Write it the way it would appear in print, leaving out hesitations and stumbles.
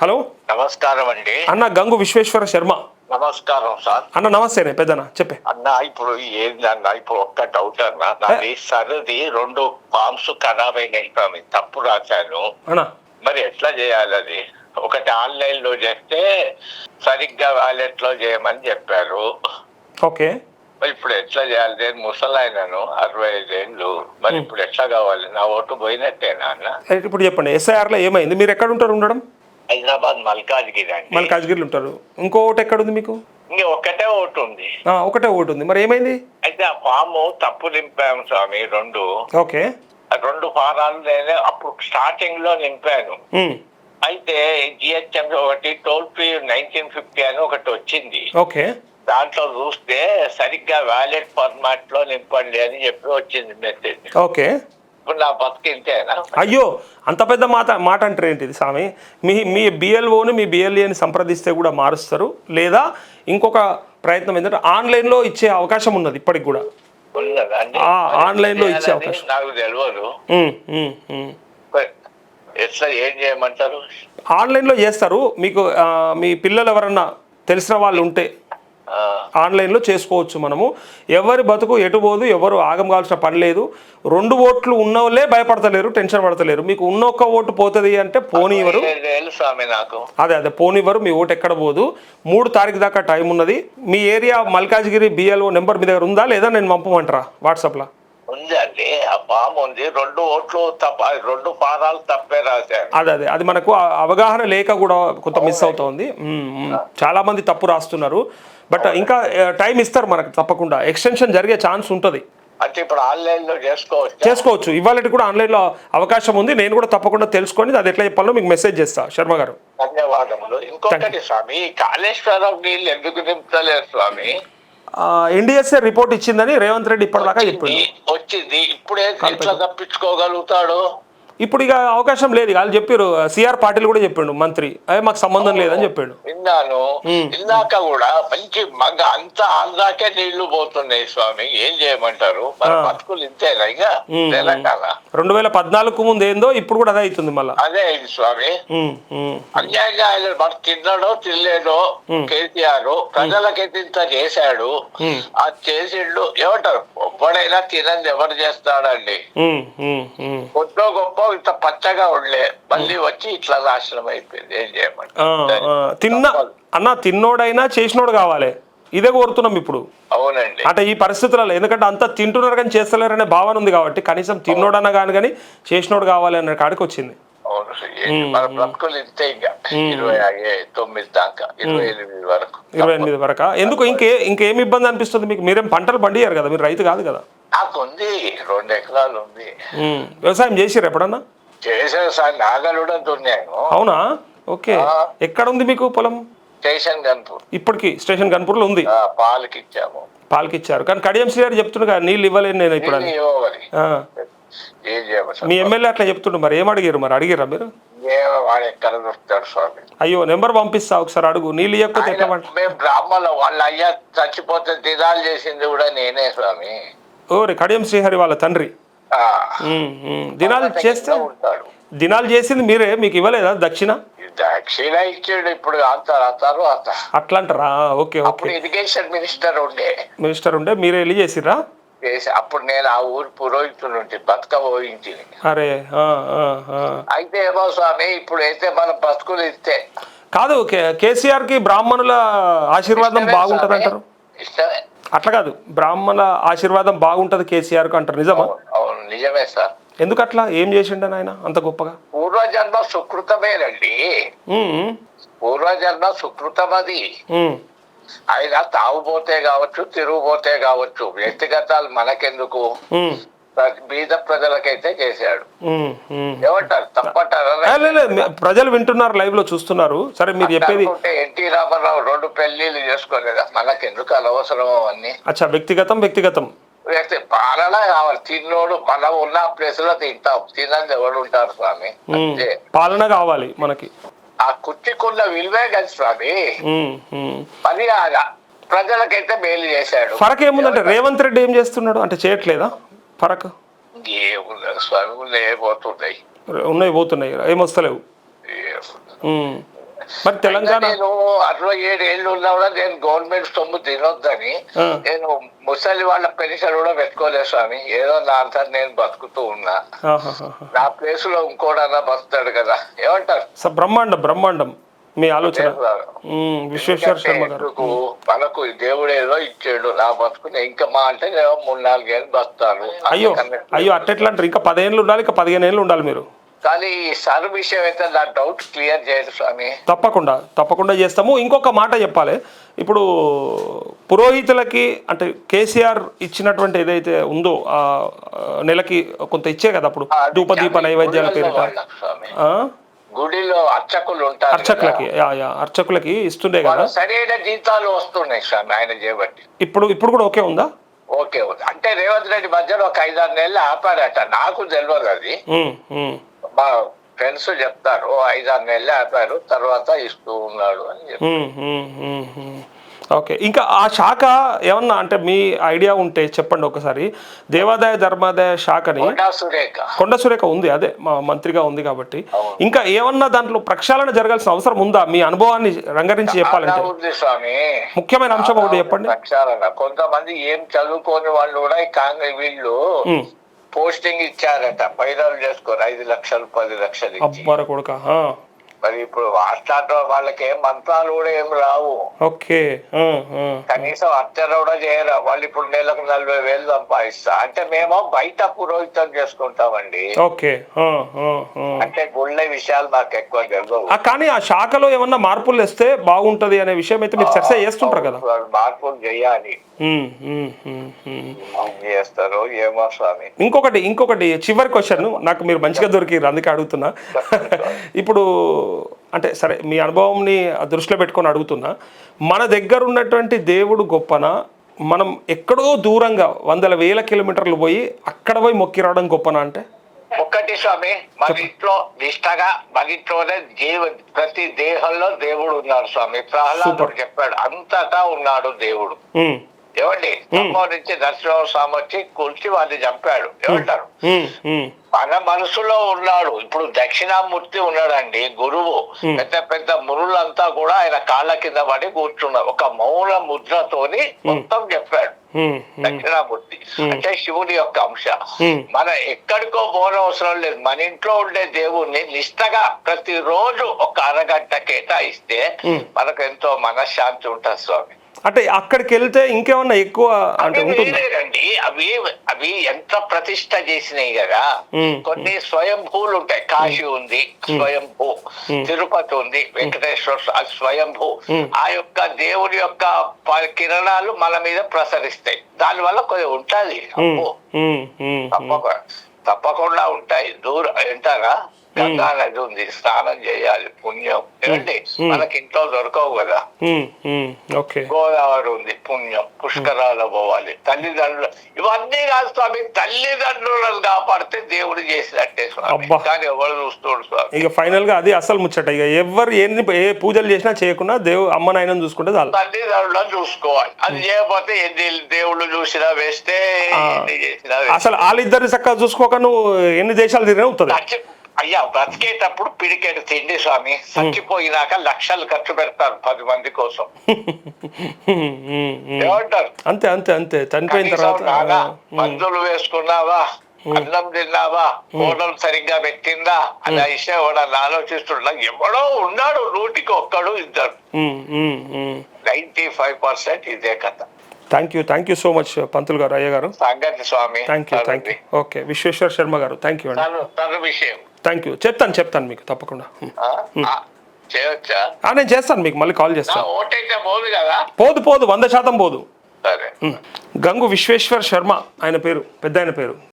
Hello, నమస్కారం అండి. అన్న గంగు విశ్వేశ్వర శర్మ. నమస్కారం సార్. అన్న నమస్తేనే పెద్దన్న, చెప్పే అన్న. ఇప్పుడు ఏందన్న, ఇప్పుడు ఒక్క డౌట్ అన్న, నాది సరది 2 ఫామ్స్ ఖరాబ్ అయినాయి స్వామి, తప్పు రాశాను. అన్న మరి ఎట్లా చేయాలి అది? ఒకటి ఆన్లైన్ లో చేస్తే సరిగ్గా వాలెట్ లో చేయమని చెప్పారు. ఓకే, మరి ఇప్పుడు ఎట్లా చేయాలి? నేను ముసలాయనను, 65 ఏళ్ళు. మరి ఇప్పుడు ఎట్లా కావాలి? నా ఓటు పోయినట్టేనా అన్న? ఇప్పుడు చెప్పండి, ఎస్ఐఆర్లో ఏమైంది? మీరు ఎక్కడ ఉంటారు? ఉండడం హైదరాబాద్ మల్కాజ్గిరి అండి. మల్కాజ్గిరిలో ఉంటారు. ఇంకో ఓటు ఎక్కడ ఉంది మీకు? ఇంకా ఒక్కటే ఓటు ఉంది. ఒకటే ఓటు ఉంది, మరి ఏమైంది? అయితే ఆ ఫామ్ తప్పు నింపాము స్వామి, 2. ఓకే, 2 ఫారాలు నేనే అప్పుడు స్టార్టింగ్ లో నింపాను. అయితే జిహెచ్ఎం ఒకటి టోల్ ఫ్రీ 1950 అని ఒకటి వచ్చింది. ఓకే, దాంట్లో చూస్తే సరిగ్గా వ్యాలెట్ ఫార్మాట్ లో నింపండి అని చెప్పి వచ్చింది మెసేజ్. ఓకే. ఇప్పుడు నా బతికింతేనా? అయ్యో, అంత పెద్ద మాట అంటారు ఏంటిది స్వామి? మీ బిఎల్ఓని మీ బిఎల్ఏని సంప్రదిస్తే కూడా మారుస్తారు. లేదా ఇంకొక ప్రయత్నం ఏంటంటే ఆన్లైన్లో ఇచ్చే అవకాశం ఉన్నది ఇప్పటికి కూడా. ఆన్లైన్లో ఇచ్చే అవకాశం నాకు తెలియదు. ఎట్లా ఏం చేయమంటారు? ఆన్లైన్లో చేస్తారు. మీకు మీ పిల్లలు ఎవరన్నా తెలిసిన వాళ్ళు ఉంటే ఆన్లైన్లో చేసుకోవచ్చు. మనము ఎవరి బతుకు ఎటు పోదు, ఎవరు ఆగం కావాల్సిన పని లేదు. 2 ఓట్లు ఉన్న వాళ్ళే భయపడతలేరు, టెన్షన్ పడతలేరు. మీకు ఉన్న ఒక్క ఓటు పోతుంది అంటే పోనివ్వరు. అదే పోనివ్వరు. మీ ఓటు ఎక్కడ పోదు. 3 తారీఖు దాకా టైం ఉన్నది. మీ ఏరియా మల్కాజ్గిరి బిఎల్ఓ నెంబర్ మీ దగ్గర ఉందా లేదా? నేను పంపమంటారా వాట్సాప్లో? ఉందండి, ఆ ఫామ్ ఉంది. 2 ఓట్లు తప్ప, 2 ఫారాలు తప్పే రాశారు. అదే అది మనకు అవగాహన లేక కూడా కొంత మిస్ అవుతుంది. చాలా మంది తప్పు రాస్తున్నారు. బట్ ఇంకా టైం ఇస్తారు మనకు, తప్పకుండా ఎక్స్టెన్షన్ జరిగే ఛాన్స్ ఉంటుంది. అంటే ఇప్పుడు ఆన్లైన్ లో చేసుకోవచ్చు. ఇవాళ కూడా ఆన్లైన్లో అవకాశం ఉంది. నేను కూడా తప్పకుండా తెలుసుకొని అది ఎట్లా చెప్పాలో మీకు మెసేజ్ చేస్తా శర్మ గారు. ధన్యవాదములు. ఇంకొకటి స్వామి, కాళేశ్వరం నీళ్ళు ఎందుకు నింపుతలేరు స్వామి? ఎన్డీఎస్ఏ రిపోర్ట్ ఇచ్చిందని రేవంత్ రెడ్డి ఇప్పటిదాకా చెప్పింది. వచ్చింది, ఇప్పుడే ఎట్లా తప్పించుకోగలుగుతాడు? ఇప్పుడు ఇక అవకాశం లేదు. వాళ్ళు చెప్పారు, సిఆర్ పాటిల్ కూడా చెప్పిండు, మంత్రి, అదే మాకు సంబంధం లేదని చెప్పిండు. విన్నాను. ఇందాక కూడా మంచి మగ అంతా ఆంధ్రాకే నీళ్లు పోతున్నాయి స్వామి, ఏం చేయమంటారు? మన బతుకులు ఇంతేనా ఇక తెలంగాణ? 2014 ముందు ఏందో ఇప్పుడు కూడా అదే అవుతుంది. మళ్ళీ అదే అయింది స్వామి. అన్యాయంగా ఆయన మరి తిన్నాడో తినలేడో కేసీఆర్ ప్రజలకైతే ఇంత చేశాడు. ఆ చేసిండు ఏమంటారు? ఎప్పుడైనా తినంది ఎవరు చేస్తాడండి? కొద్దో గొప్ప ఇంత పచ్చగా ఉండలే, మళ్ళీ వచ్చి ఇట్లా నాశనం అయిపోయింది. ఏం చేయమంటారు? తిన్నోడైనా చేసినోడు కావాలి, ఇదే కోరుతున్నాం ఇప్పుడు. అవునండి. అంటే ఈ పరిస్థితులలో, ఎందుకంటే అంతా తింటున్నారు కానీ చేస్తలేరనే భావన ఉంది కాబట్టి కనీసం తిన్నోడన్నా కానీ చేసినోడు కావాలి అనే కాడికి వచ్చింది. అవును, మన బ్రతుకులు ఇంతే. ఇంకా 29 దాకా 28 వరకు ఎందుకు? ఇంకేం ఇబ్బంది అనిపిస్తుంది మీకు? మీరేం పంటలు పండియారు కదా, మీరు రైతు కాదు కదా? నాకు ఉంది, 2 ఎకరాలు ఉంది. వ్యవసాయం చేసిర్రు ఎప్పుడన్నా? చేశాను సార్, నాగలు కూడా దున్నాను. అవునా? ఓకే. ఎక్కడ ఉంది మీకు పొలం? స్టేషన్ గన్పూర్. ఇప్పటికి స్టేషన్ గన్పూర్ లో ఉంది. పాలకి ఇచ్చారు కానీ కడియం శ్రీ గారు చెప్తున్నా నీళ్ళు ఇవ్వలేను నేను ఇప్పుడు. మీ ఎమ్మెల్యే అట్లా చెప్తుండ్రు, మరి ఏం అడిగారు? మరి అడిగారా మీరు? అయ్యో, నెంబర్ పంపిస్తా, ఒకసారి అడుగు. నీళ్ళు ఇవ్వకపోతే ఎట్లా? బ్రాహ్మణులు వాళ్ళ అయ్యా చచ్చిపోతే దినాలు చేసింది కూడా నేనే స్వామి. ఓరే, కడియం శ్రీహరి వాళ్ళ తండ్రి. దినాలు చేసింది మీరే, మీకు ఇవ్వలేదా దక్షిణ? దక్షిణ ఇచ్చాడు. ఇప్పుడు అట్లా అంటారా? ఓకే. ఇరిగేషన్ మినిస్టర్ ఉండే మీరే వెళ్ళి చేసిర్రా? అప్పుడు నేను ఆ ఊరు పురోహితుడు బతుక పోయించి. అరే, అయితే ఏమో స్వామి, ఇప్పుడు అయితే మన బతుకులు ఇస్తే కాదు. కేసీఆర్ కి బ్రాహ్మణుల ఆశీర్వాదం బాగుంటది అంటారు. ఇష్టమే. అట్లా కాదు, బ్రాహ్మణుల ఆశీర్వాదం బాగుంటది కేసీఆర్ కు అంటారు. నిజమా? అవును, నిజమే సార్. ఎందుకు అట్లా? ఏం చేసిండు ఆయన అంత గొప్పగా? పూర్వజన్మ సుకృతమేనండి. పూర్వజన్మ సుకృతం అది. ఆయన తాగుపోతే కావచ్చు, తిరుగుపోతే కావచ్చు, వ్యక్తిగతాలు మనకెందుకు? బీద ప్రజలకైతే చేశాడు. ఏమంటారు? తప్పంటారా? ప్రజలు వింటున్నారు, లైవ్ లో చూస్తున్నారు. సరే, మీరు చెప్పేది. ఎన్టీ రామారావు 2 పెళ్లిళ్ళు చేసుకోలేదా? మనకెందుకు అనవసరం అవన్నీ? అచ్చా, వ్యక్తిగతం పాలన కావాలి. తిన్నోడు మనం ఉన్న ప్లేస్ లో తింటాం, తినంది ఎవరు ఉంటారు స్వామి? పాలన కావాలి మనకి. ఆ కుర్చీకున్న విలువే కదా స్వామి. పని ప్రజలకైతే మేలు చేశాడు. ఫరక్ ఏముందంటే రేవంత్ రెడ్డి ఏం చేస్తున్నాడు అంటే చేయట్లేదా? ఫరక్ ఏముంది స్వామి? ఉన్నాయి పోతున్నాయి, ఏమొస్తలేవు. మరి తెలంగాణ నేను 67 ఏళ్ళు ఉన్నా కూడా నేను గవర్నమెంట్ సొమ్ము తినొద్దని నేను ముసలి వాళ్ళ పెన్షన్ కూడా పెట్టుకోలేదు స్వామి. ఏదో నా అంతా నేను బతుకుతూ ఉన్నా. నా ప్లేస్ లో ఇంకోడన్నా బతుకుతాడు కదా, ఏమంటారు? బ్రహ్మాండం మీ ఆలోచన. విశ్వేశ్వర శర్మ గారు, మనకు దేవుడు ఏదో ఇచ్చాడు, నా బతుకుని ఇంకా మా అంటే 3-4 ఏళ్ళు బతుకుతాను. అయ్యో అట్లా అంటారు. ఇంకా 10 ఏళ్ళు ఉండాలి, ఇంకా 15 ఏళ్ళు ఉండాలి మీరు. కానీ ఈ సర్ విషయం అయితే నా డౌట్ క్లియర్ చేయదు స్వామి. తప్పకుండా చేస్తాము. ఇంకొక మాట చెప్పాలి. ఇప్పుడు పురోహితులకి అంటే కేసీఆర్ ఇచ్చినటువంటి ఏదైతే ఉందో నెలకి కొంత ఇచ్చే కదా అప్పుడు ధూపదీప నైవేద్యాల పేరిట గుడిలో అర్చకులు ఉంటారు, అర్చకులకి ఇస్తుండే కదా, సరైన జీతాలు వస్తున్నాయి స్వామి ఆయన చేయబట్టి. ఇప్పుడు కూడా ఓకే ఉందా? ఓకే ఉంది. అంటే రేవంత్ రెడ్డి మధ్యలో ఒక 5-6 నెలలు ఆపాడట, నాకు తెలియదు అది. మా ఫ్రెండ్స్ చెప్తారు 5-6 నెలలు ఆపారు, తర్వాత ఇస్తూ ఉన్నాడు అని చెప్పారు. ఓకే. ఇంకా ఆ శాఖ ఏమన్నా అంటే మీ ఐడియా ఉంటే చెప్పండి ఒకసారి. దేవాదాయ ధర్మాదాయ శాఖని కొండ సురేఖ ఉంది, అదే మా మంత్రిగా ఉంది కాబట్టి ఇంకా ఏమన్నా దాంట్లో ప్రక్షాళన జరగాల్సిన అవసరం ఉందా? మీ అనుభవాన్ని రంగరించి చెప్పాలంటే ముఖ్యమైన అంశం ఒకటి చెప్పండి. ప్రక్షాళన కొంతమంది ఏం చదువుకోని వాళ్ళు కూడా కాంగ్రెస్ వీళ్ళు పోస్టింగ్ ఇచ్చారట, పైరలు చేసుకోరు 5 లక్షలు 10 లక్షలు. అబ్బార కొడుక. మరి ఇప్పుడు మాట్లాడటం వాళ్ళకి ఏం మంత్రాలు కూడా ఏం రావు. ఓకే. కనీసం అర్చన కూడా చేయరు వాళ్ళు. ఇప్పుడు నెలకు 40,000 సంపాదిస్తా అంటే మేము బయట పురోహితం చేసుకుంటామండి. ఓకే. అంటే గుళ్ళ విషయాలు మాకు ఎక్కువ తెలియదు. కానీ ఆ శాఖలో ఏమన్నా మార్పులు తెస్తే బాగుంటది అనే విషయం అయితే మీరు చర్చ చేస్తుంటారు కదా. మార్పులు చేయాలి, చేస్తారు ఏమో స్వామి. ఇంకొకటి చివరి క్వశ్చన్ నాకు మీరు మంచిగా దొరికిరు అందుకే అడుగుతున్నా. ఇప్పుడు అంటే సరే మీ అనుభవంని దృష్టిలో పెట్టుకొని అడుగుతున్నా, మన దగ్గర ఉన్నటువంటి దేవుడు గొప్పనా, మనం ఎక్కడో దూరంగా 100,000 కిలోమీటర్లు పోయి అక్కడ పోయి మొక్కి రావడం గొప్పనా? అంటే ఒక్కటి స్వామి, మన ఇంట్లో నిష్టగా మన ఇంట్లోనే ప్రతి దేహంలో దేవుడు ఉన్నాడు స్వామి. ప్రహ్లాదుడు చెప్పాడు అంతటా ఉన్నాడు దేవుడు. ఏమండి ఖమ్మం నుంచి నరసింహ స్వామి వచ్చి కూల్చి వాళ్ళని చంపాడు. ఏమంటారు? మన మనసులో ఉన్నాడు. ఇప్పుడు దక్షిణామూర్తి ఉన్నాడండి గురువు. పెద్ద పెద్ద మునులంతా కూడా ఆయన కాళ్ళ కింద పడి కూర్చున్నారు. ఒక మౌన ముద్రతోని మొత్తం చెప్పాడు దక్షిణామూర్తి. అంటే శివుడి యొక్క అంశ. మన ఎక్కడికో పోనవసరం లేదు, మన ఇంట్లో ఉండే దేవుణ్ణి నిష్టగా ప్రతిరోజు ఒక అరగంట కేటాయిస్తే మనకు ఎంతో మనశ్శాంతి ఉంటుంది స్వామి. అంటే అక్కడికి వెళ్తే ఇంకేమన్నా ఎక్కువ అంటే ఉంటుందండి. అవి ఎంత ప్రతిష్ట చేసినాయి కదా. కొన్ని స్వయంభూలు ఉంటాయి. కాశీ ఉంది స్వయంభూ, తిరుపతి ఉంది వెంకటేశ్వర స్వయంభూ. ఆ యొక్క దేవుడి యొక్క కిరణాలు మన మీద ప్రసరిస్తాయి. దాని వల్ల కొంచెం ఉంటది, తప్పకుండా ఉంటాయి. దూరం ఏంటారా, గంగా నది ఉంది, స్నానం చేయాలి, పుణ్యం. ఏమండి మనకి ఇంట్లో దొరకవు కదా. గోదావరి ఉంది, పుణ్యం. పుష్కరాలు పోవాలి. తల్లిదండ్రులు ఇవన్నీ కాదు స్వామి, తల్లిదండ్రులను కాపాడితే దేవుడు చేసినట్టే స్వామి. కానీ ఎవరు చూస్తాడు స్వామి. ఇక ఫైనల్ గా అది అసలు ముచ్చట. ఇక ఎవరు ఏ పూజలు చేసినా చేయకుండా అమ్మ నాయనని చూసుకుంటే చాలు. తల్లిదండ్రులను చూసుకోవాలి. అది చేయకపోతే ఎన్ని దేవుళ్ళు చూసినా వేస్తే, ఎన్ని చేసినా అసలు వాళ్ళిద్దరిని చక్కగా చూసుకోక నువ్వు ఎన్ని దేశాలు తిరిగినా అవుతుంది. అయ్యా బ్రతికేటప్పుడు పిడికేడు తిండి స్వామి, చచ్చిపోయినాక లక్షలు ఖర్చు పెడతారు 10 మంది కోసం. ఏమంటారు? అంతే అంతే అంతే. చనిపోయిన తర్వాత మందులు వేసుకున్నావా, అన్నం తిన్నావా, హోటల్ సరిగ్గా పెట్టిందా అనే విషయం ఎవడన్నా ఆలోచిస్తున్నా. ఎవడో ఉన్నాడు 100కి 1-2 95% ఇదే కథ. థ్యాంక్ యూ సో మచ్ పంతులు గారు, అయ్య గారు. సంగతి స్వామి. Thank you. Okay, Vishweshwara Sharma గారు, థ్యాంక్ యూ అండి. విషయం థ్యాంక్ యూ. చెప్తాను మీకు తప్పకుండా. చేయొచ్చా? నేను చేస్తాను, మీకు మళ్ళీ కాల్ చేస్తాను. పోదు కదా? పోదు 100% పోదు. సరే. గంగు విశ్వేశ్వర్ శర్మ ఆయన పేరు, పెద్ద ఆయన పేరు.